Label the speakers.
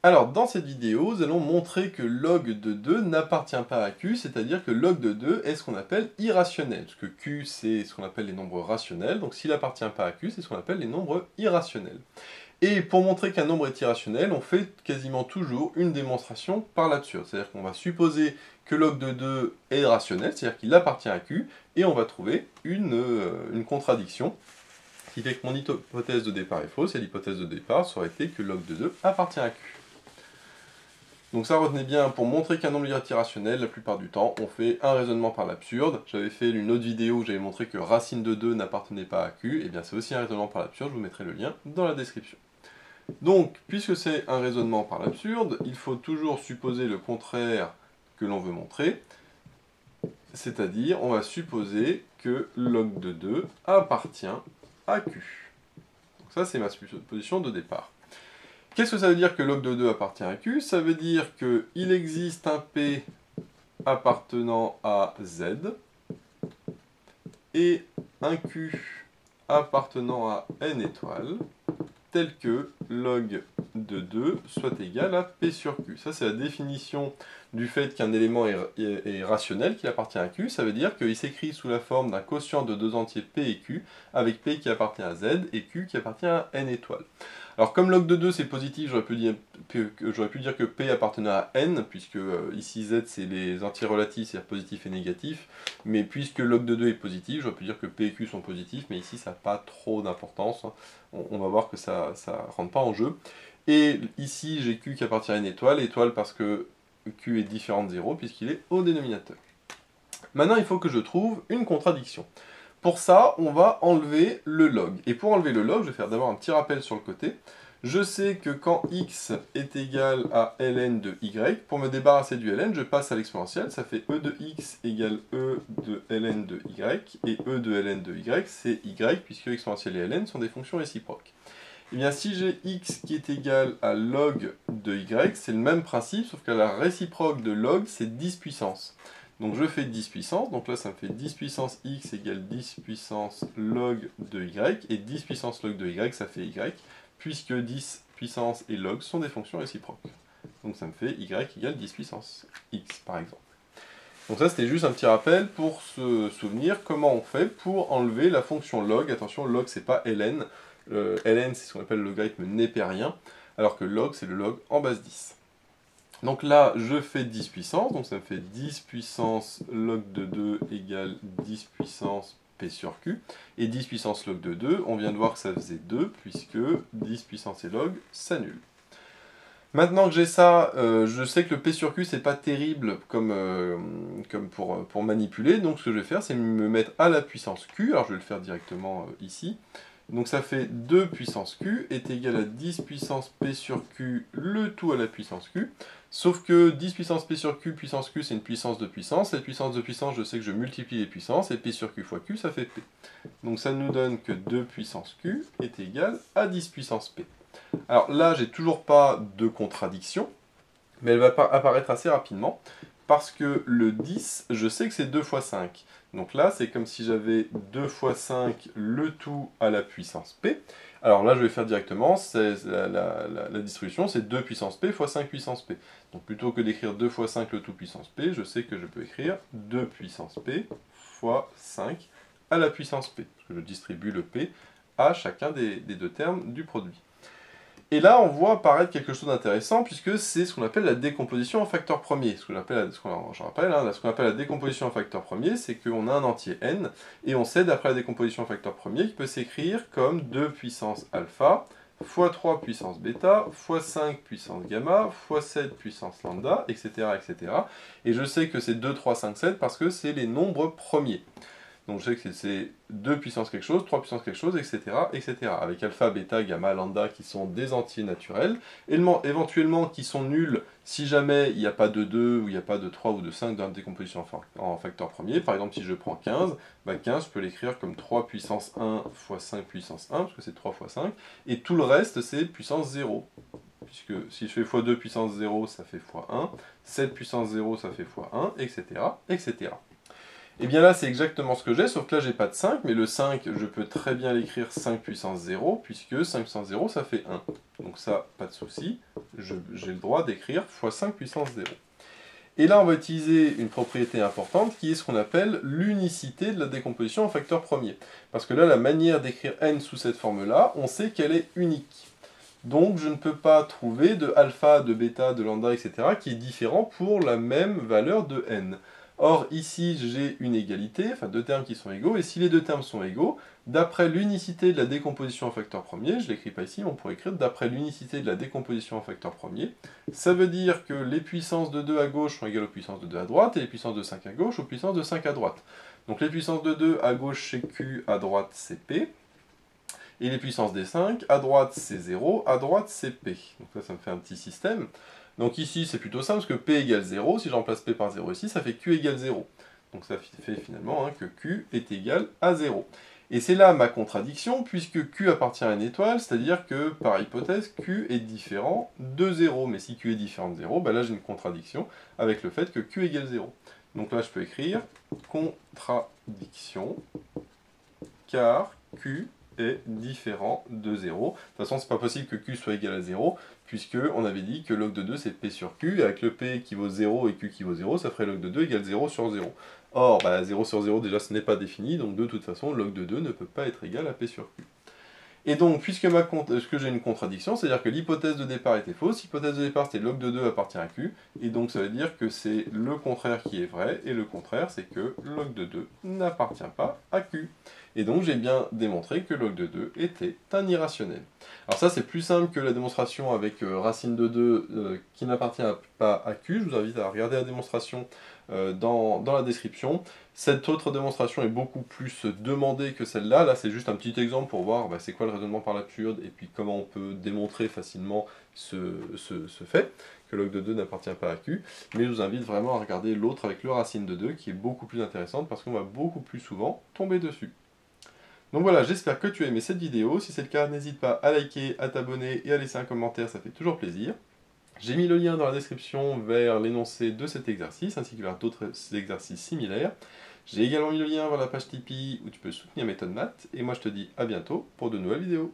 Speaker 1: Alors, dans cette vidéo, nous allons montrer que log de 2 n'appartient pas à Q, c'est-à-dire que log de 2 est ce qu'on appelle irrationnel, parce que Q, c'est ce qu'on appelle les nombres rationnels, donc s'il n'appartient pas à Q, c'est ce qu'on appelle les nombres irrationnels. Et pour montrer qu'un nombre est irrationnel, on fait quasiment toujours une démonstration par l'absurde, c'est-à-dire qu'on va supposer que log de 2 est rationnel, c'est-à-dire qu'il appartient à Q, et on va trouver une contradiction, ce qui fait que mon hypothèse de départ est fausse, et l'hypothèse de départ ça aurait été que log de 2 appartient à Q. Donc ça, retenez bien, pour montrer qu'un nombre est irrationnel, la plupart du temps, on fait un raisonnement par l'absurde. J'avais fait une autre vidéo où j'avais montré que racine de 2 n'appartenait pas à Q, et bien c'est aussi un raisonnement par l'absurde, je vous mettrai le lien dans la description. Donc, puisque c'est un raisonnement par l'absurde, il faut toujours supposer le contraire que l'on veut montrer, c'est-à-dire, on va supposer que log de 2 appartient à Q. Donc ça, c'est ma supposition de départ. Qu'est-ce que ça veut dire que log de 2 appartient à Q? Ça veut dire qu'il existe un P appartenant à Z et un Q appartenant à n étoiles, tel que log de 2 soit égal à P sur Q. Ça, c'est la définition du fait qu'un élément est rationnel, qu'il appartient à Q. Ça veut dire qu'il s'écrit sous la forme d'un quotient de deux entiers P et Q, avec P qui appartient à Z et Q qui appartient à n étoiles. Alors comme log de 2 c'est positif, j'aurais pu dire que P appartenait à n, puisque ici Z c'est les entiers relatifs, c'est-à-dire positif et négatif, mais puisque log de 2 est positif, j'aurais pu dire que P et Q sont positifs, mais ici ça n'a pas trop d'importance, on va voir que ça ne rentre pas en jeu. Et ici j'ai Q qui appartient à n étoile, étoile parce que Q est différent de 0, puisqu'il est au dénominateur. Maintenant il faut que je trouve une contradiction. Pour ça, on va enlever le log. Et pour enlever le log, je vais faire d'abord un petit rappel sur le côté. Je sais que quand x est égal à ln de y, pour me débarrasser du ln, je passe à l'exponentielle. Ça fait e de x égale e de ln de y. Et e de ln de y, c'est y, puisque exponentielle et ln sont des fonctions réciproques. Et bien si j'ai x qui est égal à log de y, c'est le même principe, sauf que la réciproque de log, c'est 10 puissance. Donc je fais 10 puissance, donc là ça me fait 10 puissance x égale 10 puissance log de y, et 10 puissance log de y, ça fait y, puisque 10 puissance et log sont des fonctions réciproques. Donc ça me fait y égale 10 puissance x, par exemple. Donc ça c'était juste un petit rappel pour se souvenir comment on fait pour enlever la fonction log. Attention, log c'est pas ln, ln c'est ce qu'on appelle le logarithme népérien, alors que log c'est le log en base 10. Donc là, je fais 10 puissance, donc ça me fait 10 puissance log de 2 égale 10 puissance P sur Q. Et 10 puissance log de 2, on vient de voir que ça faisait 2, puisque 10 puissance et log s'annulent. Maintenant que j'ai ça, je sais que le P sur Q, c'est pas terrible comme pour manipuler, donc ce que je vais faire, c'est me mettre à la puissance Q, alors je vais le faire directement ici. Donc ça fait 2 puissance Q est égal à 10 puissance P sur Q, le tout à la puissance Q. Sauf que 10 puissance P sur Q, puissance Q, c'est une puissance de puissance. Cette puissance de puissance, je sais que je multiplie les puissances, et P sur Q fois Q, ça fait P. Donc ça nous donne que 2 puissance Q est égal à 10 puissance P. Alors là, j'ai toujours pas de contradiction, mais elle va apparaître assez rapidement, parce que le 10, je sais que c'est 2 fois 5. Donc là, c'est comme si j'avais 2 fois 5 le tout à la puissance P. Alors là, je vais faire directement, la distribution, c'est 2 puissance P fois 5 puissance P. Donc plutôt que d'écrire 2 fois 5 le tout puissance P, je sais que je peux écrire 2 puissance P fois 5 à la puissance P. Parce que je distribue le P à chacun des deux termes du produit. Et là, on voit apparaître quelque chose d'intéressant, puisque c'est ce qu'on appelle la décomposition en facteur premier. Ce qu'on appelle la décomposition en facteur premier, c'est qu'on a un entier n, et on sait, d'après la décomposition en facteur premier, qu'il peut s'écrire comme 2 puissance alpha, fois 3 puissance bêta, fois 5 puissance gamma, fois 7 puissance lambda, etc., etc. Et je sais que c'est 2, 3, 5, 7, parce que c'est les nombres premiers. Donc je sais que c'est 2 puissance quelque chose, 3 puissance quelque chose, etc., etc. Avec alpha, bêta, gamma, lambda qui sont des entiers naturels, éventuellement qui sont nuls si jamais il n'y a pas de 2, ou il n'y a pas de 3 ou de 5 dans la décomposition en facteur premier. Par exemple, si je prends 15, 15 je peux l'écrire comme 3 puissance 1 fois 5 puissance 1, parce que c'est 3 fois 5, et tout le reste c'est puissance 0. Puisque si je fais x2 puissance 0, ça fait x1, 7 puissance 0, ça fait x1, etc., etc. Et bien là, c'est exactement ce que j'ai, sauf que là, j'ai pas de 5, mais le 5, je peux très bien l'écrire 5 puissance 0, puisque 5 puissance 0, ça fait 1. Donc ça, pas de souci, j'ai le droit d'écrire fois 5 puissance 0. Et là, on va utiliser une propriété importante qui est ce qu'on appelle l'unicité de la décomposition en facteur premier. Parce que là, la manière d'écrire n sous cette forme-là, on sait qu'elle est unique. Donc, je ne peux pas trouver de alpha, de bêta, de lambda, etc. qui est différent pour la même valeur de n. Or, ici, j'ai une égalité, enfin deux termes qui sont égaux, et si les deux termes sont égaux, d'après l'unicité de la décomposition en facteur premier, je ne l'écris pas ici, mais on pourrait écrire d'après l'unicité de la décomposition en facteur premier, ça veut dire que les puissances de 2 à gauche sont égales aux puissances de 2 à droite, et les puissances de 5 à gauche aux puissances de 5 à droite. Donc les puissances de 2 à gauche c'est Q, à droite c'est P, et les puissances des 5, à droite c'est 0, à droite c'est P. Donc là ça me fait un petit système. Donc ici c'est plutôt simple, parce que P égale 0, si je remplace P par 0 ici, ça fait Q égale 0. Donc ça fait finalement que Q est égal à 0. Et c'est là ma contradiction, puisque Q appartient à une étoile, c'est-à-dire que, par hypothèse, Q est différent de 0. Mais si Q est différent de 0, ben là j'ai une contradiction avec le fait que Q égale 0. Donc là je peux écrire contradiction, car Q est différent de 0. De toute façon, c'est pas possible que Q soit égal à 0, puisque on avait dit que log de 2 c'est P sur Q, et avec le P qui vaut 0 et Q qui vaut 0, ça ferait log de 2 égale 0 sur 0. Or, 0 sur 0 déjà ce n'est pas défini, donc de toute façon log de 2 ne peut pas être égal à P sur Q. Et donc, puisque j'ai une contradiction, c'est-à-dire que l'hypothèse de départ était fausse, l'hypothèse de départ c'était log de 2 appartient à Q, et donc ça veut dire que c'est le contraire qui est vrai, et le contraire c'est que log de 2 n'appartient pas à Q. Et donc j'ai bien démontré que log de 2 était un irrationnel. Alors ça c'est plus simple que la démonstration avec racine de 2 qui n'appartient pas à Q, je vous invite à regarder la démonstration dans la description. Cette autre démonstration est beaucoup plus demandée que celle-là. Là, c'est juste un petit exemple pour voir c'est quoi le raisonnement par l'absurde et puis comment on peut démontrer facilement ce fait, que log de 2 n'appartient pas à Q. Mais je vous invite vraiment à regarder l'autre avec le racine de 2 qui est beaucoup plus intéressante parce qu'on va beaucoup plus souvent tomber dessus. Donc voilà, j'espère que tu as aimé cette vidéo. Si c'est le cas, n'hésite pas à liker, à t'abonner et à laisser un commentaire, ça fait toujours plaisir. J'ai mis le lien dans la description vers l'énoncé de cet exercice, ainsi que vers d'autres exercices similaires. J'ai également mis le lien vers la page Tipeee où tu peux soutenir Méthode Math, et moi je te dis à bientôt pour de nouvelles vidéos.